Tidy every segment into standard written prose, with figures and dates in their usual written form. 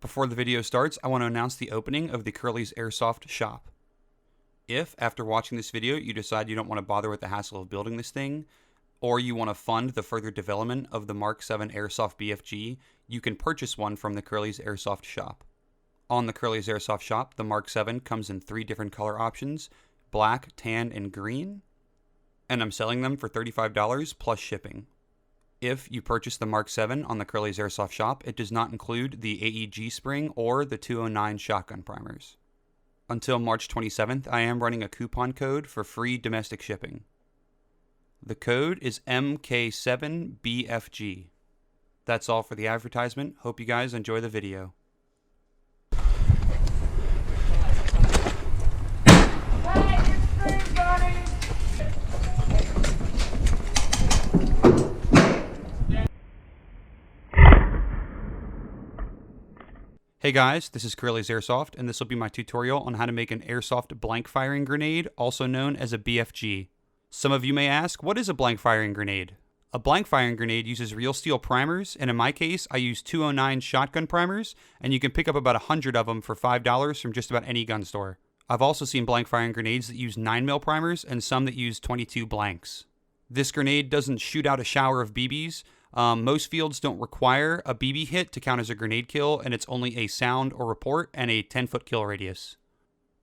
Before the video starts, I want to announce the opening of the CurlysAirsoft shop. If, after watching this video, you decide you don't want to bother with the hassle of building this thing, or you want to fund the further development of the Mk-7 Airsoft BFG, you can purchase one from the CurlysAirsoft shop. On the CurlysAirsoft shop, the Mk-7 comes in 3 different color options, black, tan, and green, and I'm selling them for $35 plus shipping. If you purchase the Mk-7 on the CurlysAirsoft shop, it does not include the AEG spring or the 209 shotgun primers. Until March 27th, I am running a coupon code for free domestic shipping. The code is Mk-7 BFG. That's all for the advertisement. Hope you guys enjoy the video. Hey guys, this is CurlysAirsoft, and this will be my tutorial on how to make an airsoft blank firing grenade, also known as a BFG. Some of you may ask, what is a blank firing grenade? A blank firing grenade uses real steel primers, and in my case, I use 209 shotgun primers, and you can pick up about 100 of them for $5 from just about any gun store. I've also seen blank firing grenades that use 9mm primers, and some that use 22 blanks. This grenade doesn't shoot out a shower of BBs. Most fields don't require a BB hit to count as a grenade kill, and it's only a sound or report and a 10-foot kill radius.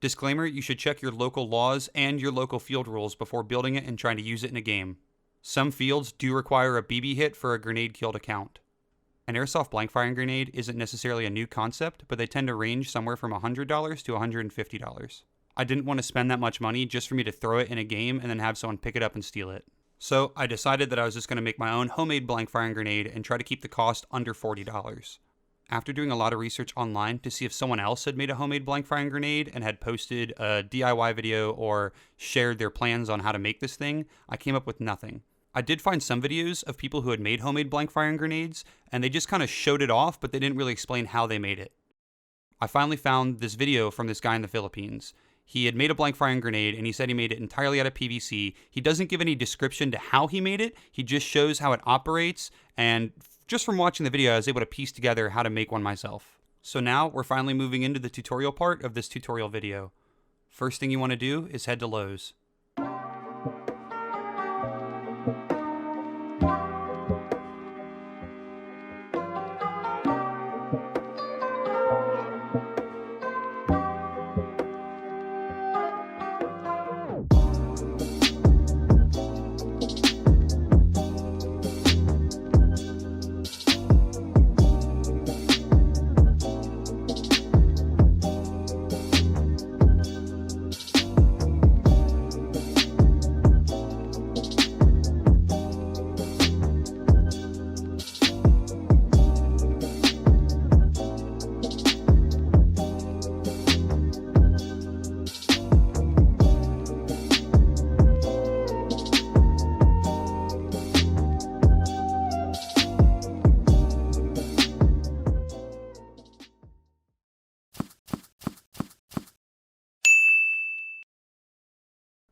Disclaimer, you should check your local laws and your local field rules before building it and trying to use it in a game. Some fields do require a BB hit for a grenade kill to count. An airsoft blank firing grenade isn't necessarily a new concept, but they tend to range somewhere from $100 to $150. I didn't want to spend that much money just for me to throw it in a game and then have someone pick it up and steal it. So I decided that I was just going to make my own homemade blank firing grenade and try to keep the cost under $40. After doing a lot of research online to see if someone else had made a homemade blank firing grenade and had posted a DIY video or shared their plans on how to make this thing, I came up with nothing. I did find some videos of people who had made homemade blank firing grenades, and they just kind of showed it off, but they didn't really explain how they made it. I finally found this video from this guy in the Philippines. He had made a blank firing grenade, and he said he made it entirely out of PVC. He doesn't give any description to how he made it. He just shows how it operates, and just from watching the video, I was able to piece together how to make one myself. So now we're finally moving into the tutorial part of this tutorial video. First thing you want to do is head to Lowe's.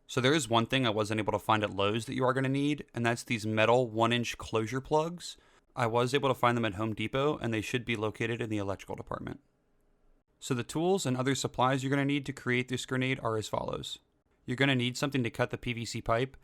So there is one thing I wasn't able to find at Lowe's that you are going to need, and that's these metal 1-inch closure plugs. I was able to find them at Home Depot, and they should be located in the electrical department. So the tools and other supplies you're going to need to create this grenade are as follows. You're going to need something to cut the PVC pipe.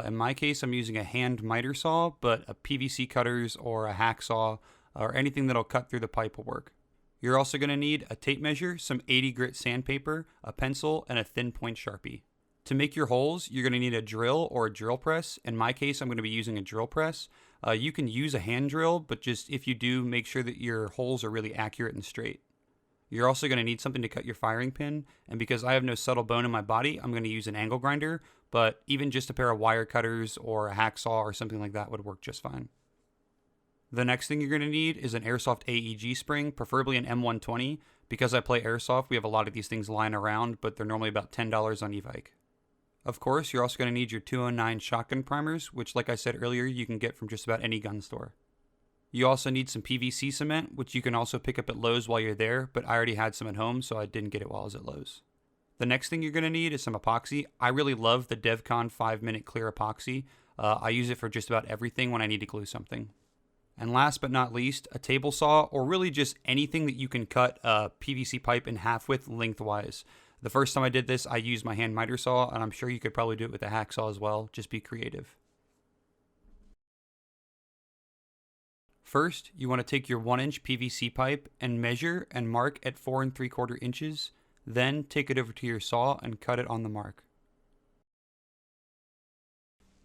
In my case, I'm using a hand miter saw, but a PVC cutters or a hacksaw or anything that'll cut through the pipe will work. You're also going to need a tape measure, some 80 grit sandpaper, a pencil, and a thin point Sharpie. To make your holes, you're going to need a drill or a drill press. In my case, I'm going to be using a drill press. You can use a hand drill, but just if you do, make sure that your holes are really accurate and straight. You're also going to need something to cut your firing pin, and because I have no subtle bone in my body, I'm going to use an angle grinder, but even just a pair of wire cutters or a hacksaw or something like that would work just fine. The next thing you're going to need is an Airsoft AEG spring, preferably an M120. Because I play Airsoft, we have a lot of these things lying around, but they're normally about $10 on e-bike. Of course, you're also going to need your 209 shotgun primers, which like I said earlier, you can get from just about any gun store. You also need some PVC cement, which you can also pick up at Lowe's while you're there, but I already had some at home, so I didn't get it while I was at Lowe's. The next thing you're going to need is some epoxy. I really love the DevCon 5-minute clear epoxy. I use it for just about everything when I need to glue something. And last but not least, a table saw, or really just anything that you can cut a PVC pipe in half with lengthwise. The first time I did this, I used my hand miter saw, and I'm sure you could probably do it with a hacksaw as well. Just be creative. First, you want to take your 1-inch PVC pipe and measure and mark at 4 3/4 inches. Then take it over to your saw and cut it on the mark.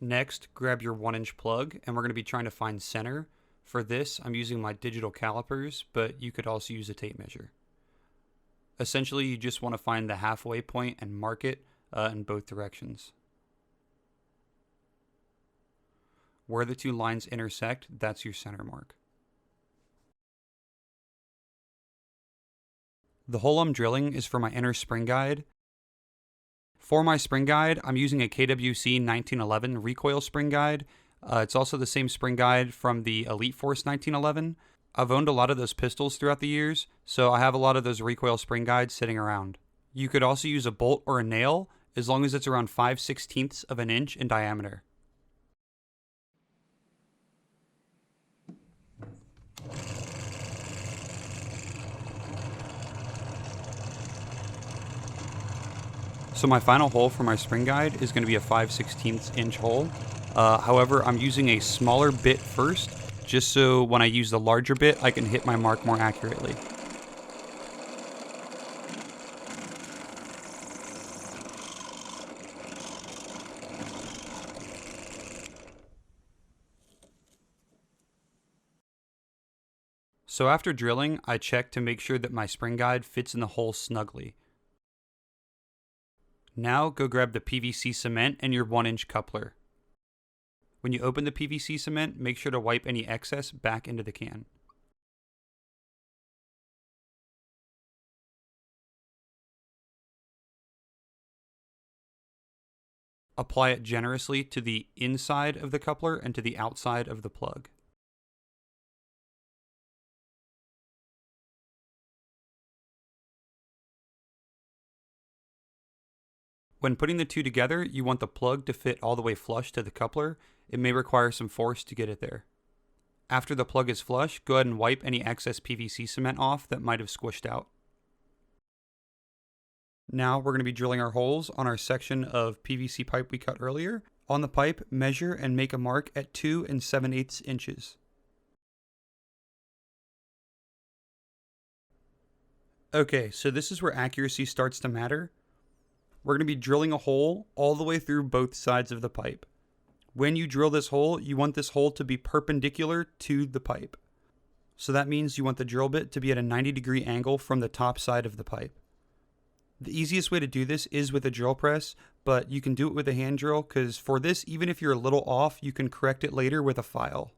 Next, grab your 1-inch plug, and we're going to be trying to find center. For this, I'm using my digital calipers, but you could also use a tape measure. Essentially, you just want to find the halfway point and mark it in both directions. Where the two lines intersect, that's your center mark. The hole I'm drilling is for my inner spring guide. For my spring guide, I'm using a KWC 1911 recoil spring guide. It's also the same spring guide from the Elite Force 1911. I've owned a lot of those pistols throughout the years, so I have a lot of those recoil spring guides sitting around. You could also use a bolt or a nail, as long as it's around 5/16 of an inch in diameter. So my final hole for my spring guide is going to be a 5/16 inch hole. However, I'm using a smaller bit first, just so when I use the larger bit, I can hit my mark more accurately. So after drilling, I check to make sure that my spring guide fits in the hole snugly. Now go grab the PVC cement and your 1-inch coupler. When you open the PVC cement, make sure to wipe any excess back into the can. Apply it generously to the inside of the coupler and to the outside of the plug. When putting the two together, you want the plug to fit all the way flush to the coupler. It may require some force to get it there. After the plug is flush, go ahead and wipe any excess PVC cement off that might have squished out. Now we're going to be drilling our holes on our section of PVC pipe we cut earlier. On the pipe, measure and make a mark at 2 7/8 inches. Okay, so this is where accuracy starts to matter. We're going to be drilling a hole all the way through both sides of the pipe. When you drill this hole, you want this hole to be perpendicular to the pipe. So that means you want the drill bit to be at a 90-degree angle from the top side of the pipe. The easiest way to do this is with a drill press, but you can do it with a hand drill, because for this, even if you're a little off, you can correct it later with a file.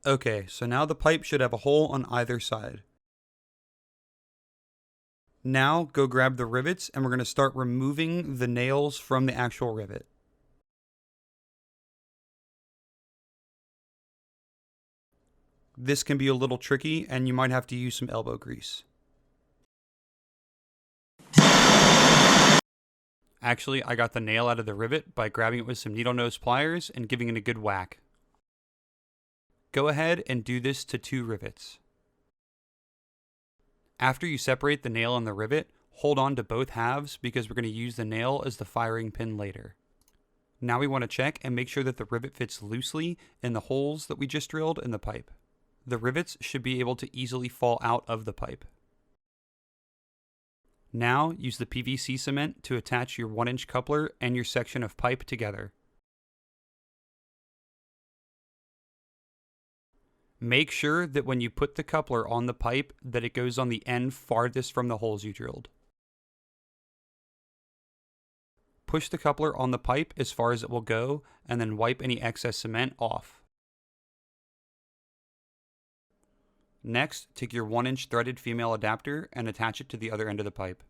Okay, so now the pipe should have a hole on either side. Now go grab the rivets and we're going to start removing the nails from the actual rivet. This can be a little tricky and you might have to use some elbow grease. Actually, I got the nail out of the rivet by grabbing it with some needle nose pliers and giving it a good whack. Go ahead and do this to 2 rivets. After you separate the nail and the rivet, hold on to both halves because we're going to use the nail as the firing pin later. Now we want to check and make sure that the rivet fits loosely in the holes that we just drilled in the pipe. The rivets should be able to easily fall out of the pipe. Now use the PVC cement to attach your 1-inch coupler and your section of pipe together. Make sure that when you put the coupler on the pipe that it goes on the end farthest from the holes you drilled. Push the coupler on the pipe as far as it will go and then wipe any excess cement off. Next, take your 1-inch threaded female adapter and attach it to the other end of the pipe.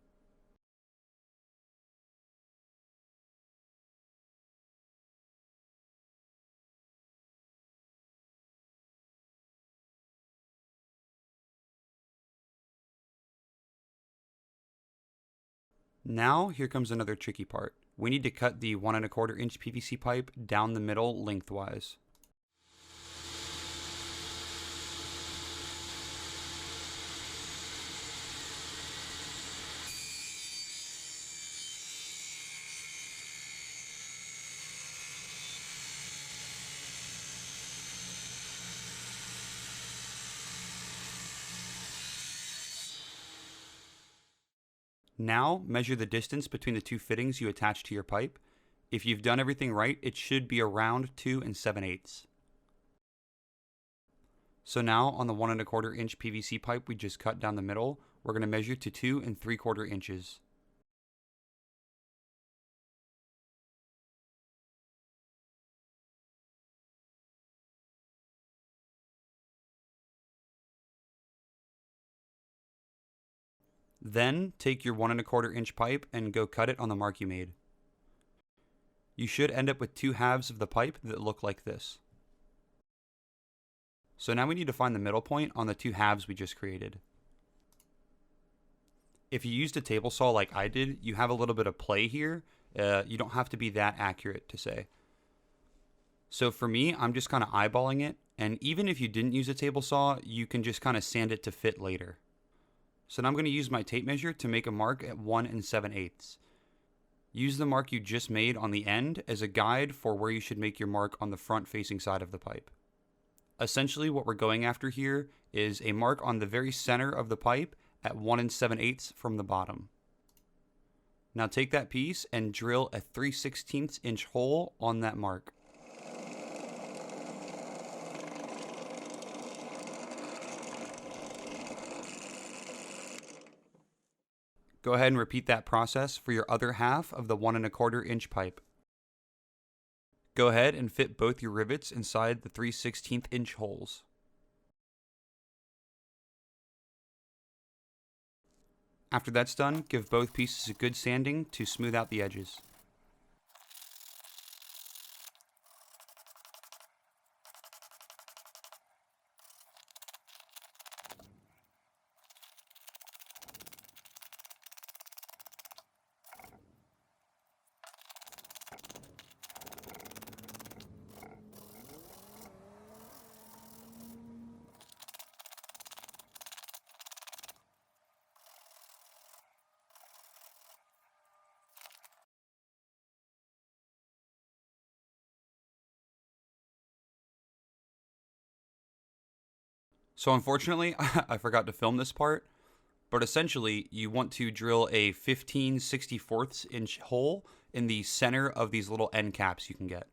Now, here comes another tricky part. We need to cut the 1 1/4 inch PVC pipe down the middle lengthwise. Now, measure the distance between the two fittings you attach to your pipe. If you've done everything right, it should be around 2 7/8. So now, on the 1 1/4 inch PVC pipe we just cut down the middle, we're going to measure to 2 3/4 inches. Then, take your 1 1/4 inch pipe and go cut it on the mark you made. You should end up with two halves of the pipe that look like this. So now we need to find the middle point on the two halves we just created. If you used a table saw like I did, you have a little bit of play here. You don't have to be that accurate to say. So for me, I'm just kind of eyeballing it, and even if you didn't use a table saw, you can just kind of sand it to fit later. So now I'm going to use my tape measure to make a mark at 1 7/8. Use the mark you just made on the end as a guide for where you should make your mark on the front facing side of the pipe. Essentially what we're going after here is a mark on the very center of the pipe at 1 7/8 from the bottom. Now take that piece and drill a 3/16 inch hole on that mark. Go ahead and repeat that process for your other half of the 1 1/4 inch pipe. Go ahead and fit both your rivets inside the 3/16 inch holes. After that's done, give both pieces a good sanding to smooth out the edges. So unfortunately, I forgot to film this part, but essentially you want to drill a 15/64 inch hole in the center of these little end caps you can get.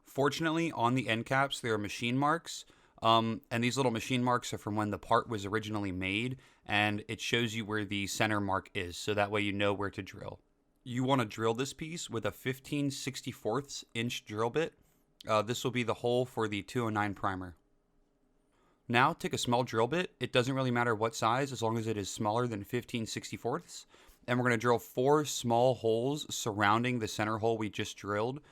Fortunately, on the end caps, there are machine marks, and these little machine marks are from when the part was originally made, and it shows you where the center mark is, so that way you know where to drill. You want to drill this piece with a 15/64 inch drill bit. This will be the hole for the 209 primer. Now take a small drill bit. It doesn't really matter what size as long as it is smaller than 15/64. And we're going to drill 4 small holes surrounding the center hole we just drilled.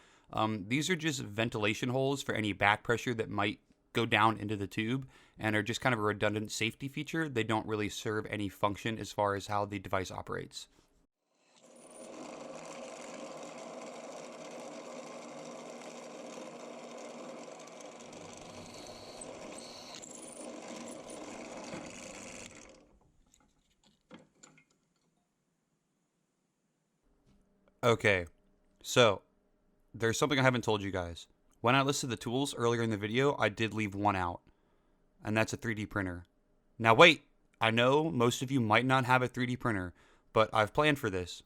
These are just ventilation holes for any back pressure that might go down into the tube and are just kind of a redundant safety feature. They don't really serve any function as far as how the device operates. Okay, so there's something I haven't told you guys. When I listed the tools earlier in the video, I did leave one out, and that's a 3D printer. Now wait, I know most of you might not have a 3D printer, but I've planned for this.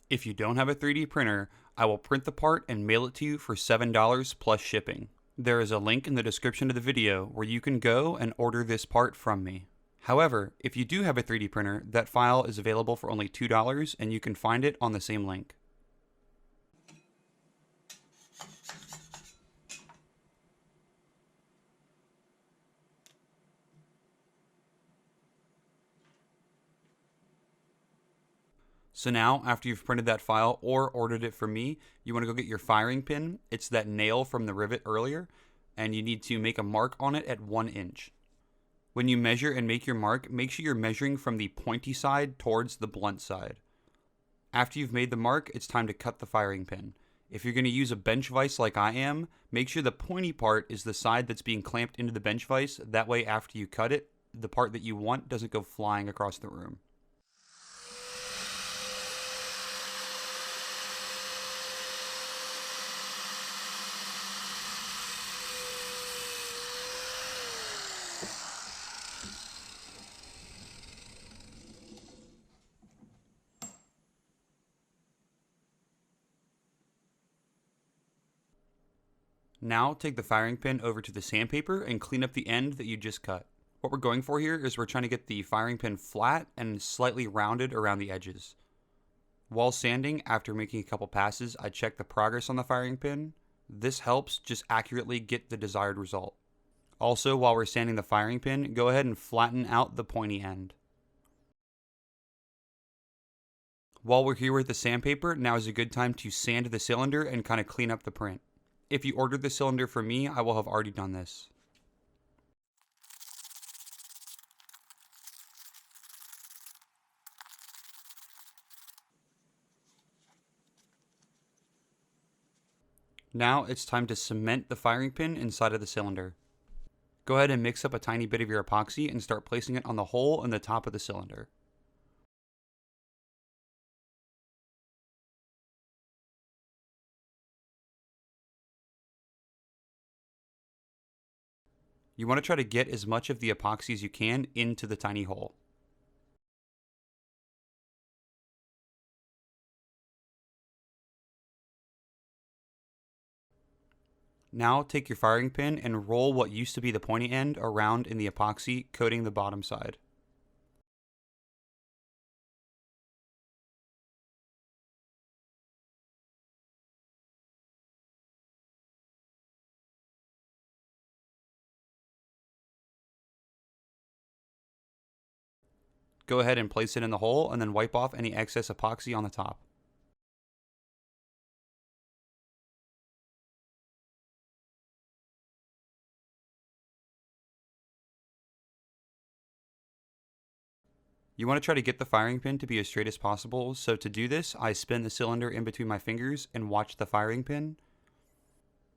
If you don't have a 3D printer, I will print the part and mail it to you for $7 plus shipping. There is a link in the description of the video where you can go and order this part from me. However, if you do have a 3D printer, that file is available for only $2 and you can find it on the same link. So now, after you've printed that file or ordered it from me, you want to go get your firing pin. It's that nail from the rivet earlier, and you need to make a mark on it at 1 inch. When you measure and make your mark, make sure you're measuring from the pointy side towards the blunt side. After you've made the mark, it's time to cut the firing pin. If you're going to use a bench vise like I am, make sure the pointy part is the side that's being clamped into the bench vise. That way, after you cut it, the part that you want doesn't go flying across the room. Now take the firing pin over to the sandpaper and clean up the end that you just cut. What we're going for here is we're trying to get the firing pin flat and slightly rounded around the edges. While sanding, after making a couple passes, I check the progress on the firing pin. This helps just accurately get the desired result. Also, while we're sanding the firing pin, go ahead and flatten out the pointy end. While we're here with the sandpaper, now is a good time to sand the cylinder and kind of clean up the print. If you ordered the cylinder from me, I will have already done this. Now it's time to cement the firing pin inside of the cylinder. Go ahead and mix up a tiny bit of your epoxy and start placing it on the hole in the top of the cylinder. You want to try to get as much of the epoxy as you can into the tiny hole. Now take your firing pin and roll what used to be the pointy end around in the epoxy, coating the bottom side. Go ahead and place it in the hole and then wipe off any excess epoxy on the top. You want to try to get the firing pin to be as straight as possible, so to do this, I spin the cylinder in between my fingers and watch the firing pin.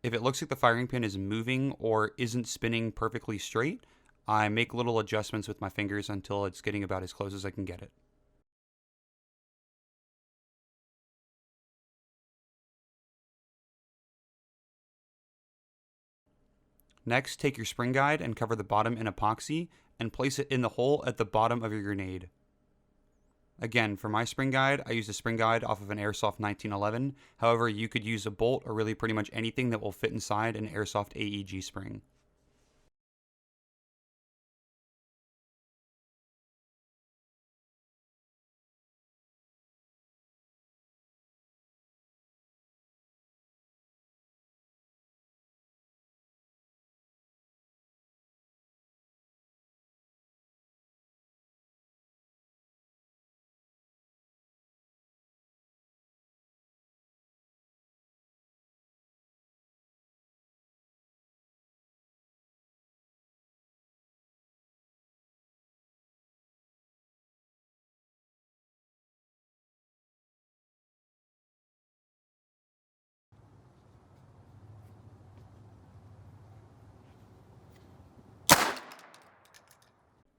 If it looks like the firing pin is moving or isn't spinning perfectly straight, I make little adjustments with my fingers until it's getting about as close as I can get it. Next, take your spring guide and cover the bottom in epoxy and place it in the hole at the bottom of your grenade. Again, for my spring guide, I used a spring guide off of an Airsoft 1911. However, you could use a bolt or really pretty much anything that will fit inside an Airsoft AEG spring.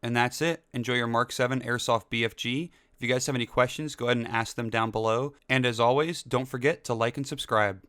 And that's it. Enjoy your Mk-7 Airsoft BFG. If you guys have any questions, go ahead and ask them down below. And as always, don't forget to like and subscribe.